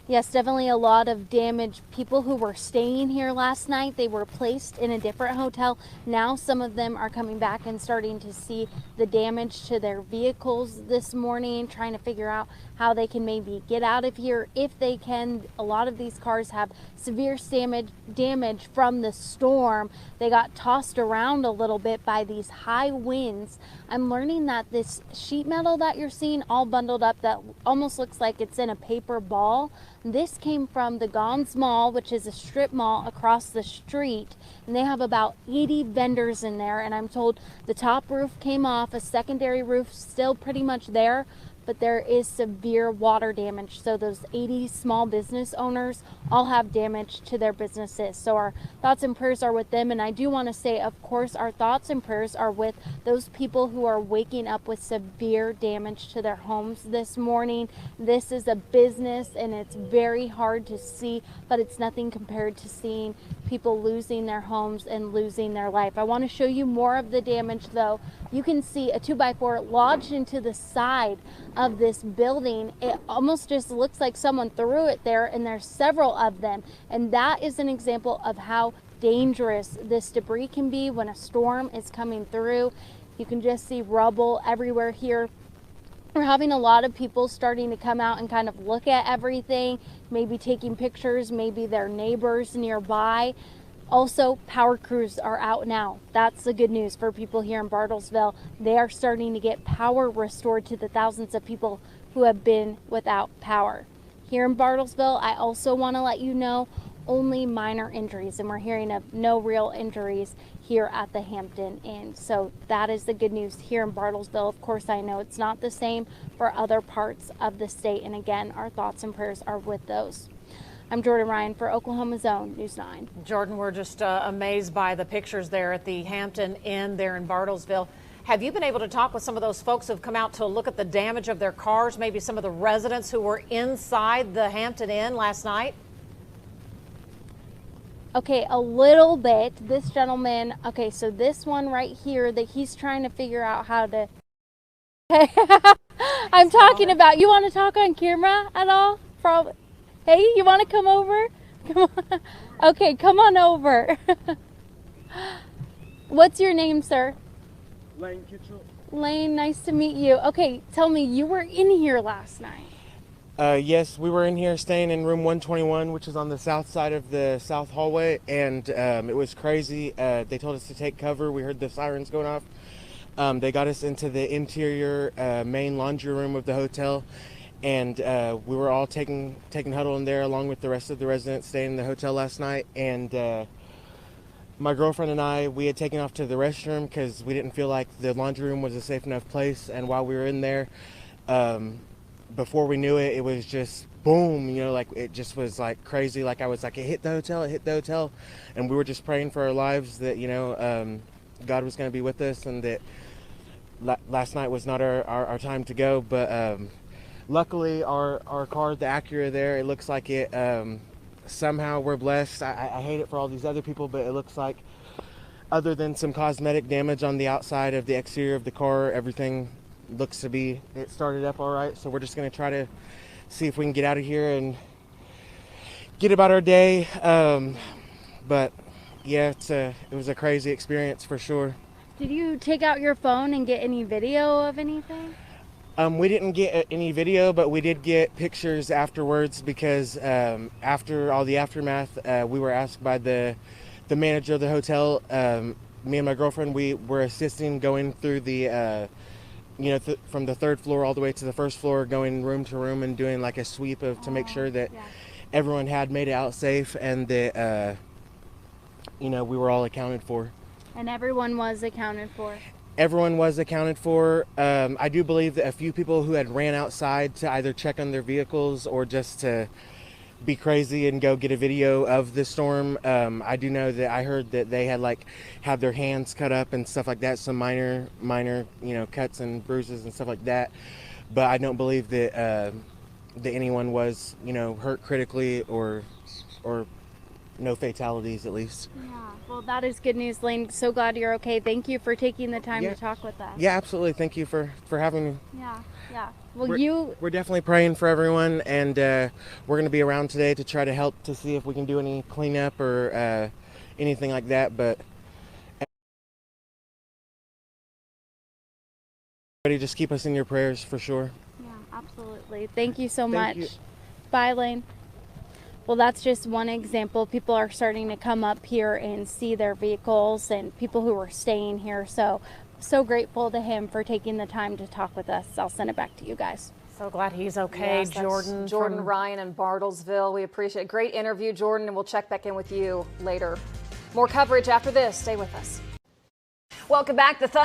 Yes, definitely a lot of damage. People who were staying here last night, they were placed in a different hotel. Now some of them are coming back and starting to see the damage to their vehicles this morning, trying to figure out how they can maybe get out of here if they can. A lot of these cars have severe damage from the storm. They got tossed around a little bit by these high winds. I'm learning that this sheet metal that you're seeing all bundled up that almost looks like it's in a paper ball, this came from the Gons Mall, which is a strip mall across the street, and they have about 80 vendors in there, and I'm told the top roof came off, a secondary roof still pretty much there, but there is severe water damage. So those 80 small business owners all have damage to their businesses. So our thoughts and prayers are with them. And I do want to say, of course, our thoughts and prayers are with those people who are waking up with severe damage to their homes this morning. This is a business and it's very hard to see, but it's nothing compared to seeing people losing their homes and losing their life. I want to show you more of the damage though. You can see a 2x4 lodged into the side of this building. It almost just looks like someone threw it there, and there's several of them. And that is an example of how dangerous this debris can be when a storm is coming through. You can just see rubble everywhere here. We're having a lot of people starting to come out and kind of look at everything, maybe taking pictures, maybe their neighbors nearby. Also, power crews are out now. That's the good news for people here in Bartlesville. They are starting to get power restored to the thousands of people who have been without power. Here in Bartlesville, I also want to let you know only minor injuries, and we're hearing of no real injuries here at the Hampton Inn. So that is the good news here in Bartlesville. Of course, I know it's not the same for other parts of the state. And again, our thoughts and prayers are with those. I'm Jordan Ryan for Oklahoma's Own News 9. Jordan, we're just amazed by the pictures there at the Hampton Inn there in Bartlesville. Have you been able to talk with some of those folks who have come out to look at the damage of their cars, maybe some of the residents who were inside the Hampton Inn last night? Okay, a little bit. This gentleman, okay, so this one right here that he's trying to figure out how to... I'm talking about, you want to talk on camera at all? Probably. Hey, you want to come over? Come on. Okay, come on over. What's your name, sir? Lane Kitchell. Lane, nice to meet you. Okay, tell me, you were in here last night. Yes, we were in here staying in room 121, which is on the south side of the south hallway, and it was crazy. They told us to take cover. We heard the sirens going off. They got us into the interior main laundry room of the hotel, and we were all taking huddle in there along with the rest of the residents staying in the hotel last night. And my girlfriend and I, we had taken off to the restroom because we didn't feel like the laundry room was a safe enough place. And while we were in there, before we knew it, it was just boom, you know, like it just was like crazy. Like I was like, it hit the hotel. And we were just praying for our lives that, you know, God was going to be with us, and that last night was not our time to go. But luckily our car, the Acura there, it looks like it, somehow we're blessed. I hate it for all these other people, but it looks like other than some cosmetic damage on the outside of the exterior of the car, everything looks to be, it started up all right. So we're just going to try to see if we can get out of here and get about our day. But yeah, it was a crazy experience for sure. Did you take out your phone and get any video of anything? We didn't get any video, but we did get pictures afterwards because after all the aftermath, we were asked by the manager of the hotel. Me and my girlfriend, we were assisting going through the, from the third floor all the way to the first floor, going room to room and doing like a sweep to make sure that everyone had made it out safe, and that, we were all accounted for. And everyone was accounted for? Everyone was accounted for. I do believe that a few people who had ran outside to either check on their vehicles or just to be crazy and go get a video of the storm. I do know that I heard that they had their hands cut up and stuff like that, some minor, cuts and bruises and stuff like that. But I don't believe that anyone was, hurt critically or no fatalities at least. Yeah, well, that is good news, Lane. So glad you're okay. Thank you for taking the time Yeah. to talk with us. Yeah, absolutely. Thank you for having me. Yeah. Well, We're definitely praying for everyone, and we're going to be around today to try to help to see if we can do any cleanup or anything like that. But everybody, just keep us in your prayers for sure. Yeah, absolutely. Thank you so Thank much. you. Bye, Lane. Well, that's just one example. People are starting to come up here and see their vehicles, and people who are staying here. So grateful to him for taking the time to talk with us. I'll send it back to you guys. So glad he's okay, Yes, that's Jordan. Jordan from- Ryan in Bartlesville. We appreciate it. Great interview, Jordan, and we'll check back in with you later. More coverage after this. Stay with us. Welcome back. The Thunder